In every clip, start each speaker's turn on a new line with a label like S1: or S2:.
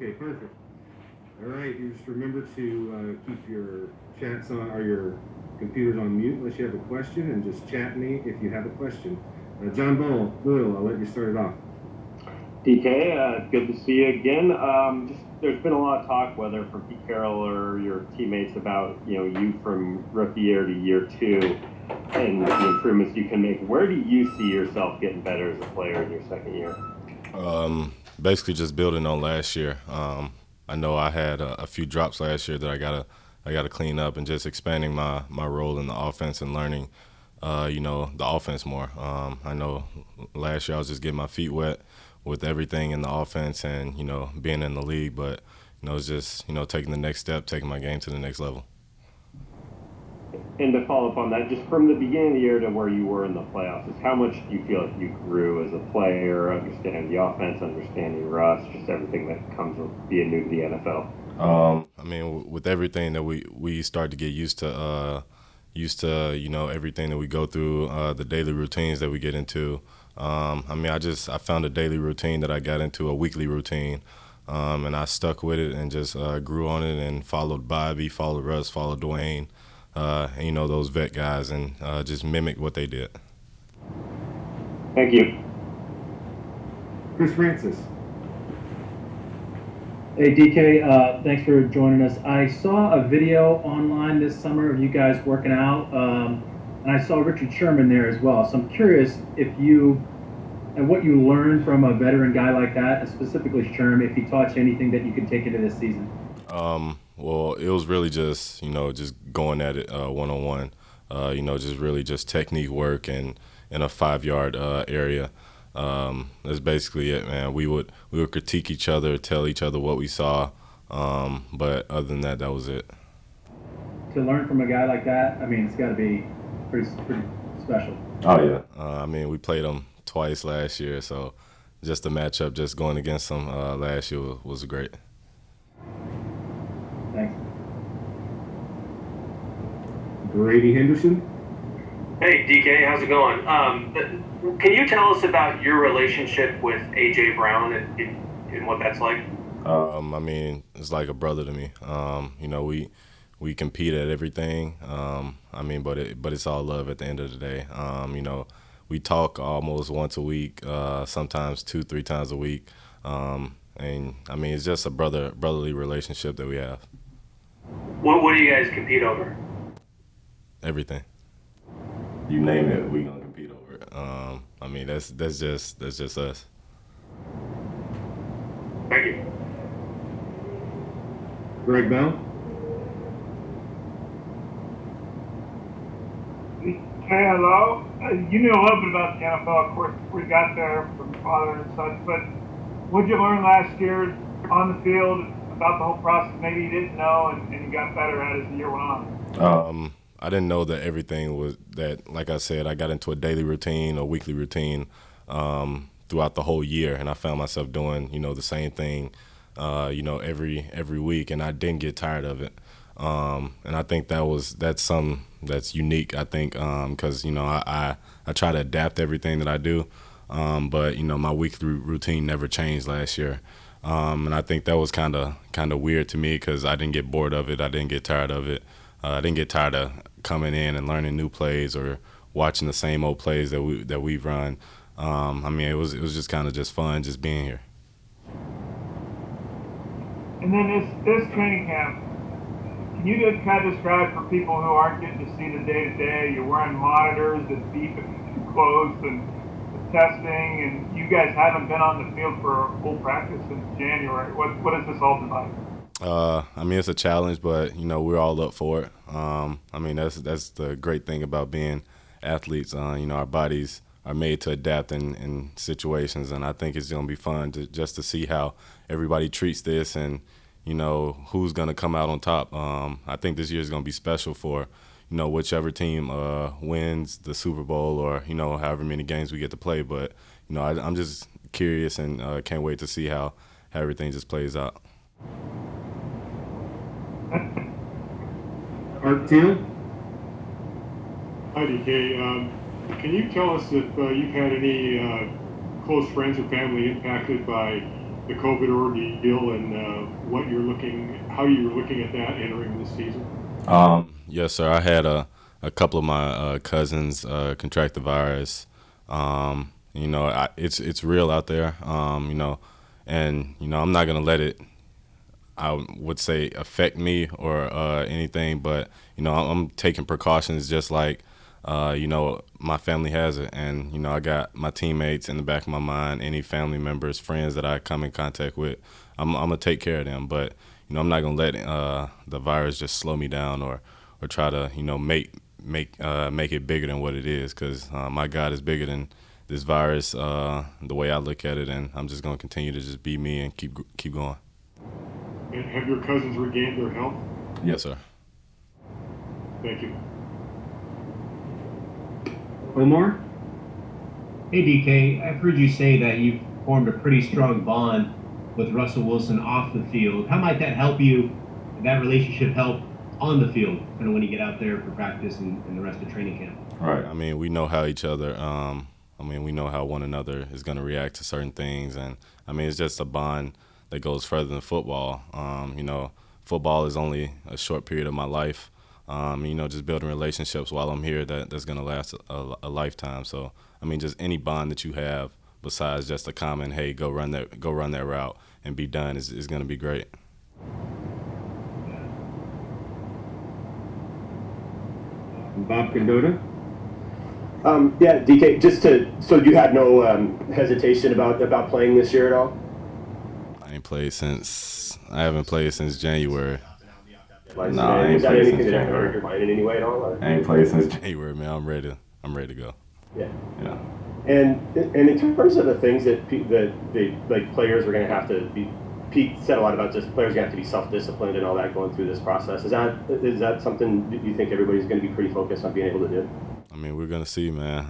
S1: Okay, perfect. All right, you just remember to keep your chats on or your computers on mute unless you have a question, and just chat me if you have a question. John Boyle, I'll let you start it off.
S2: DK, good to see you again. There's been a lot of talk, whether from Pete Carroll or your teammates, about you from rookie year to year two and the improvements you can make. Where do you see yourself getting better as a player in your second year?
S3: Basically, just building on last year. I know I had a few drops last year that I gotta clean up, and just expanding my role in the offense and learning, the offense more. I know last year I was just getting my feet wet with everything in the offense and being in the league, but it's just taking the next step, taking my game to the next level.
S2: And to follow up on that, just from the beginning of the year to where you were in the playoffs, is how much do you feel like you grew as a player, understanding the offense, understanding Russ, just everything that comes with being new to the NFL?
S3: I mean, with everything that we start to get used to everything that we go through, the daily routines that we get into. I found a daily routine that I got into, a weekly routine, and I stuck with it and just grew on it and followed Bobby, followed Russ, followed Dwayne, and those vet guys, and just mimicked what they did.
S2: Thank you.
S1: Chris Francis.
S4: Hey DK, thanks for joining us. I saw a video online this summer of you guys working out, and I saw Richard Sherman there as well. So I'm curious what you learned from a veteran guy like that, and specifically Sherman, if he taught you anything that you could take into this season.
S3: Well, it was really just just going at it one-on-one. Just really just technique work and in a 5-yard area. That's basically it, man. We would critique each other, tell each other what we saw, but other than that, that was it.
S4: To learn from a guy like that, I mean, it's got to be pretty special.
S3: Oh yeah. We played them twice last year, so just the matchup, just going against them last year was great.
S4: Thanks.
S1: Brady Henderson.
S5: Hey DK, how's it going? Can you tell us about your relationship with AJ Brown and what that's like?
S3: It's like a brother to me. We compete at everything. But it's all love at the end of the day. We talk almost once a week, sometimes 2-3 times a week. It's just a brotherly relationship that we have.
S5: What do you guys compete over?
S3: Everything. You name it, we gonna compete over it. That's just us.
S5: Thank you.
S1: Greg Bell.
S6: Hey, hello. You knew a little bit about the NFL, of course, before you got there from your father and such, but what did you learn last year on the field about the whole process maybe you didn't know and you got better at as the year went on?
S3: I didn't know that everything was that, like I said, I got into a daily routine, a weekly routine throughout the whole year, and I found myself doing, the same thing, every week, and I didn't get tired of it. And I think that's unique, I think, because, I try to adapt everything that I do, but, my weekly routine never changed last year. And I think that was kind of weird to me because I didn't get bored of it. I didn't get tired of it. I didn't get tired of coming in and learning new plays or watching the same old plays that we've run. It was just kind of just fun just being here.
S6: And then this training camp, can you just kind of describe for people who aren't getting to see the day-to-day, you're wearing monitors that beep if you're too close and the testing, and you guys haven't been on the field for full practice since January. What is this all about?
S3: It's a challenge, but, we're all up for it. That's the great thing about being athletes. Our bodies are made to adapt in situations, and I think it's going to be fun just to see how everybody treats this and, who's going to come out on top. I think this year is going to be special for, whichever team wins the Super Bowl or, however many games we get to play. But, I'm just curious and can't wait to see how everything just plays out.
S1: Art Teal.
S7: Hi, DK. Can you tell us if you've had any close friends or family impacted by the COVID ordeal and how you're looking at that entering this season?
S3: Yes, sir. I had a couple of my cousins contract the virus. It's real out there. And I'm not gonna let it, I would say, affect me or anything. But I'm taking precautions just like my family has it, and I got my teammates in the back of my mind. Any family members, friends that I come in contact with, I'm gonna take care of them. But I'm not gonna let the virus just slow me down or try to make it bigger than what it is, because my God is bigger than this virus, the way I look at it, and I'm just gonna continue to just be me and keep going.
S7: And have your cousins regained their health?
S3: Yes, sir.
S7: Thank you.
S1: Omar?
S8: Hey DK, I've heard you say that you've formed a pretty strong bond with Russell Wilson off the field. How might that help you, that relationship help on the field, kind of when you get out there for practice and the rest of training camp?
S3: Right. I mean, we know how each other, we know how one another is going to react to certain things. And, it's just a bond that goes further than football. Football is only a short period of my life. Just building relationships while I'm here that's going to last a lifetime. So, just any bond that you have besides just a common, hey, go run that route and be done is going to be great.
S1: Bob Condotta?
S9: Yeah, DK, so you had no hesitation about playing this year at all?
S3: I haven't played since January.
S9: No, I ain't played since January. Your mind in any way at all?
S3: I ain't played since January, man. I'm ready to go.
S9: Yeah.
S3: Yeah.
S9: And in terms of the things that they like, players are going to have to be. Pete said a lot about just players going to have to be self-disciplined and all that going through this process. Is that something that you think everybody's going to be pretty focused on being able to do?
S3: We're going to see, man.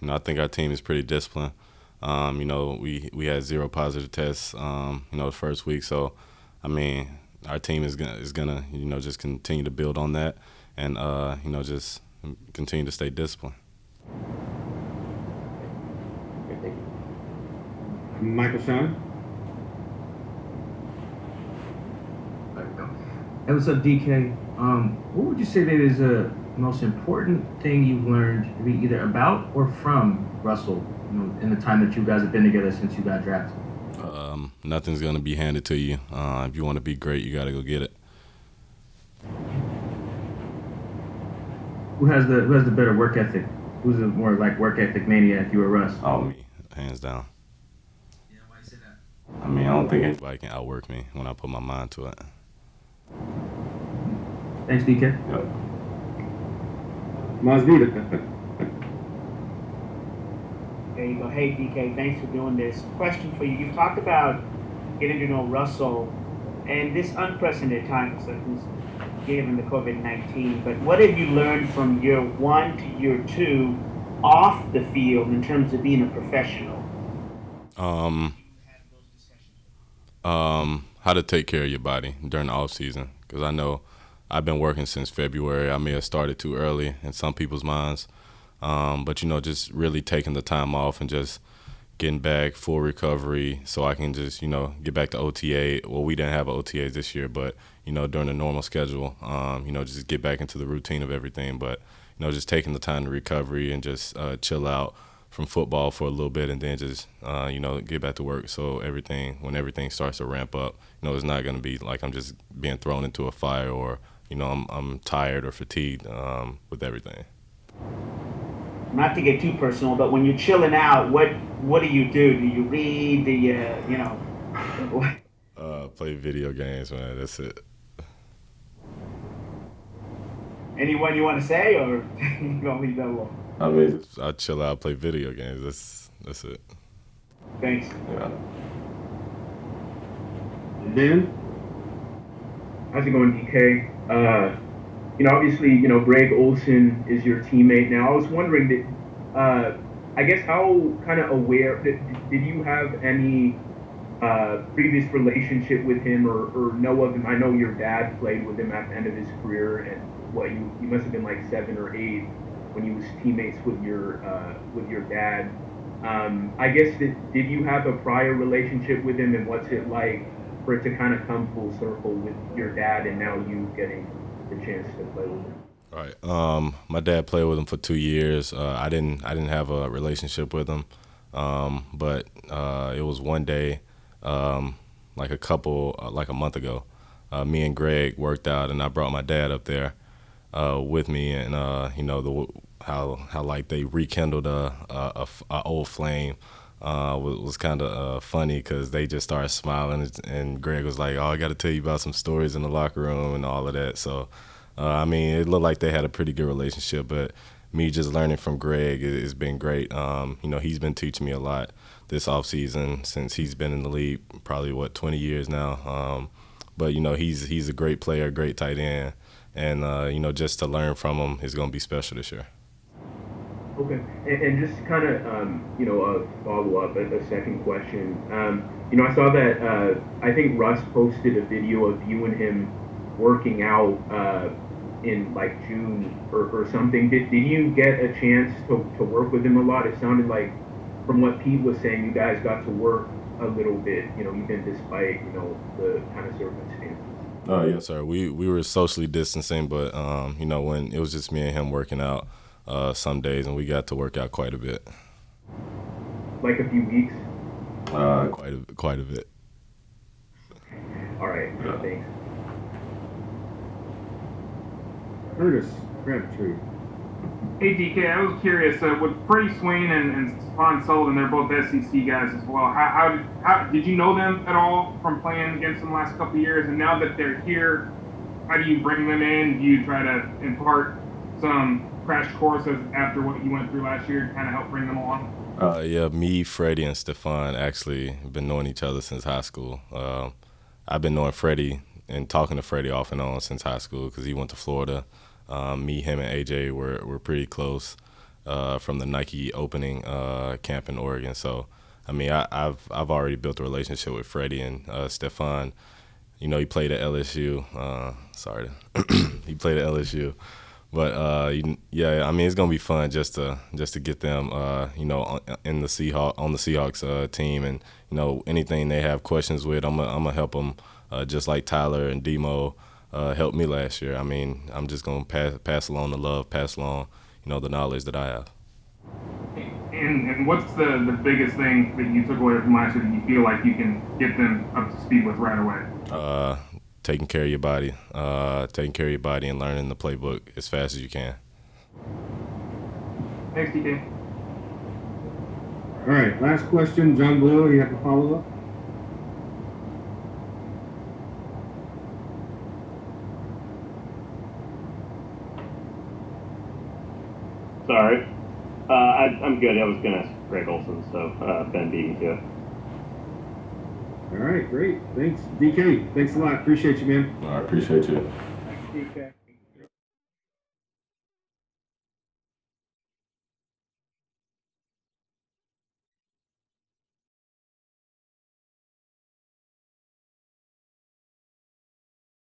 S3: I think our team is pretty disciplined. We had 0 positive tests, the first week. So, our team is gonna just continue to build on that and, just continue to stay disciplined.
S9: Okay, thank you.
S1: Michael Sean?
S10: Hey, what's up, DK? What would you say that is the most important thing you've learned, either about or from Russell, in the time that you guys have been together since you got drafted?
S3: Nothing's gonna be handed to you. If you want to be great, you got to go get it.
S10: Who has the better work ethic? Who's the more like work ethic maniac, you or Russ?
S3: Oh, me, hands down.
S10: Yeah, why you say that?
S3: I don't think anybody can outwork me when I put my mind to it.
S10: Thanks, DK.
S3: Yep.
S1: Masvita?
S11: There you go. Hey, DK, thanks for doing this. Question for you. You talked about getting to know Russell and this unprecedented time, given the COVID-19. But what have you learned from year 1 to year 2 off the field in terms of being a professional?
S3: How to take care of your body during the off season, because I know I've been working since February. I may have started too early in some people's minds, but just really taking the time off and just getting back full recovery so I can just get back to OTA. Well, we didn't have OTA this year, but during the normal schedule, just get back into the routine of everything. But just taking the time to recovery and just chill out from football for a little bit, and then just get back to work. So when everything starts to ramp up, it's not going to be like I'm just being thrown into a fire, or I'm tired or fatigued with everything.
S11: Not to get too personal, but when you're chilling out, what do you do? Do you read? Do you
S3: play video games, man. That's it.
S11: Anyone you want to say, or you gonna leave that alone?
S3: I chill out, play video games. That's it.
S11: Thanks.
S3: Yeah.
S1: Dan?
S12: How's it going, DK? Obviously, Greg Olsen is your teammate now. I was wondering that, I guess, how kind of aware, did you have any previous relationship with him or know of him? I know your dad played with him at the end of his career, and you must have been like 7 or 8 when you was teammates with your dad. I guess, did you have a prior relationship with him, and what's it like for it to kind of come full circle with your dad and now you getting the chance to play with him?
S3: Right. My dad played with him for 2 years. I didn't have a relationship with him, but it was one day, like a month ago. Me and Greg worked out, and I brought my dad up there with me, and how like they rekindled a old flame was kind of funny because they just started smiling, and Greg was like, "Oh, I got to tell you about some stories in the locker room and all of that." So, I mean, it looked like they had a pretty good relationship, but me just learning from Greg has been great. He's been teaching me a lot this offseason since he's been in the league, probably 20 years now. But he's a great player, great tight end, and just to learn from him is going to be special this year.
S12: Okay, and just kind of a follow up, a second question. I saw that I think Russ posted a video of you and him working out in like June or something. Did you get a chance to work with him a lot? It sounded like, from what Pete was saying, you guys got to work a little bit, even despite, the kind of circumstances.
S3: Yes, sir. We were socially distancing, but, when it was just me and him working out some days, and we got to work out quite a bit.
S12: Like a few weeks?
S3: Quite a bit.
S12: All right, thanks.
S1: Curtis Crabtree.
S6: Hey DK, I was curious, with Freddie Swain and Stephon Sullivan, they're both SEC guys as well. How did you know them at all from playing against them the last couple of years? And now that they're here, how do you bring them in? Do you try to impart some crash courses after what you went through last year to kind of help bring them along?
S3: Yeah, me, Freddie, and Stephon actually been knowing each other since high school. I've been knowing Freddie and talking to Freddie off and on since high school because he went to Florida. Me, him, and AJ were pretty close from the Nike opening camp in Oregon. So, I mean, I've already built a relationship with Freddie and Stephon. He played at LSU. He played at LSU. But yeah, I mean, it's gonna be fun just to get them, on the Seahawks team, and anything they have questions with, I'm gonna help them, just like Tyler and Demo helped me last year. I mean, I'm just gonna pass along the love, pass along, the knowledge that I have.
S6: And what's the biggest thing that you took away from last year that you feel like you can get them up to speed with right away?
S3: Taking care of your body, and learning the playbook as fast as you can.
S6: Thanks, DK.
S1: All right, last question. John Blue, you have a follow-up?
S2: Sorry. I'm good. I was going to ask Greg Olsen, so Ben beat me to it.
S1: All right, great. Thanks, DK. Thanks a lot. Appreciate you, man.
S3: I appreciate you.
S11: Thanks, DK.